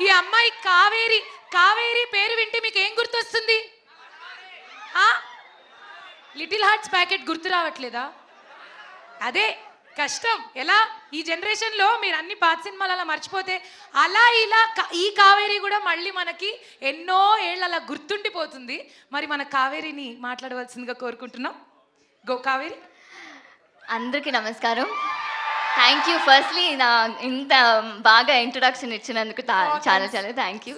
ఈ అమ్మాయి కావేరి. కావేరి పేరు వింటే మీకు ఏం గుర్తొస్తుంది? లిటిల్ హార్ట్స్ ప్యాకెట్ గుర్తు రావట్లేదా? అదే కష్టం. ఎలా ఈ జనరేషన్లో మీరు అన్ని పాత సినిమాలు అలా మర్చిపోతే అలా ఇలా ఈ కావేరి కూడా మళ్ళీ మనకి ఎన్నో ఏళ్ళు అలా గుర్తుండిపోతుంది. మరి మన కావేరిని మాట్లాడవలసిందిగా కోరుకుంటున్నాం. గో కావేరి. అందరికీ నమస్కారం. థ్యాంక్ యూ ఫస్ట్లీ నా ఇంత బాగా ఇంట్రొడక్షన్ ఇచ్చినందుకు చాలా చాలా థ్యాంక్ యూ.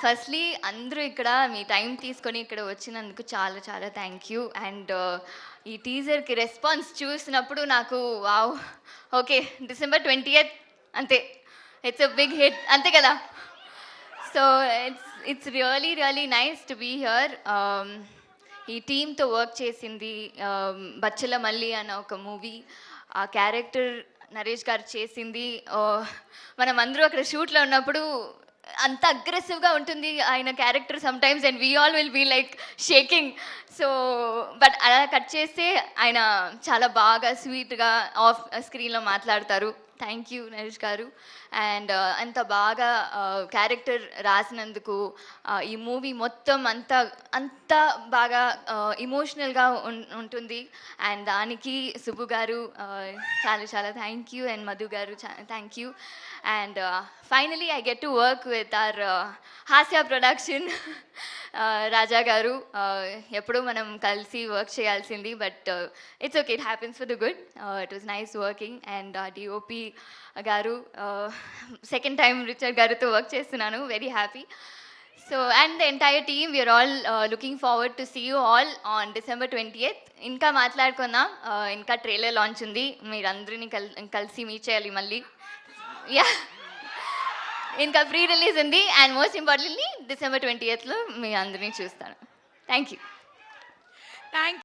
ఫస్ట్లీ అందరూ ఇక్కడ మీ టైం తీసుకొని ఇక్కడ వచ్చినందుకు చాలా చాలా థ్యాంక్ యూ. అండ్ ఈ టీజర్కి రెస్పాన్స్ చూసినప్పుడు నాకు వావ్, ఓకే December 20th అంతే, ఇట్స్ అ బిగ్ హిట్ అంతే కదా. So it's really really nice to be here. ఈ టీంతో వర్క్ చేసింది బచ్చల మల్లి అన్న ఒక మూవీ. ఆ క్యారెక్టర్ నరేష్ గారు చేసింది. మనం అందరూ అక్కడ షూట్లో ఉన్నప్పుడు అంత అగ్రెసివ్గా ఉంటుంది ఆయన character some times, and we all will be like shaking. So but అలా కట్ చేస్తే ఆయన చాలా బాగా స్వీట్గా ఆఫ్ స్క్రీన్లో మాట్లాడతారు. థ్యాంక్ యూ నరేష్ గారు. అండ్ అంత బాగా క్యారెక్టర్ రాసినందుకు ఈ మూవీ మొత్తం అంత బాగా ఇమోషనల్గా ఉంటుంది. అండ్ దానికి సుబ్బు గారు చాలా చాలా thank you. And Madhu garu thank you. And finally I get to work with our Hasya production Raja garu. ఎప్పుడూ మనం కలిసి వర్క్ చేయాల్సింది, but it's okay, it happens for the good. It was nice working. And DOP garu, second time రిచర్డ్ గారితో work చేస్తున్నాను, very happy. So and the entire team, we are all looking forward to see you all on December 20th. ఇంకా మాట్లాడుకుందాం, ఇంకా trailer launch ఉంది, మీరు అందరినీ కలిసి మీట్ చేయాలి మళ్ళీ. యా, ఇంకా ప్రీ రిలీజ్ ఉంది. And most importantly December 20th మీ అందరినీ చూస్తాను. Thank you.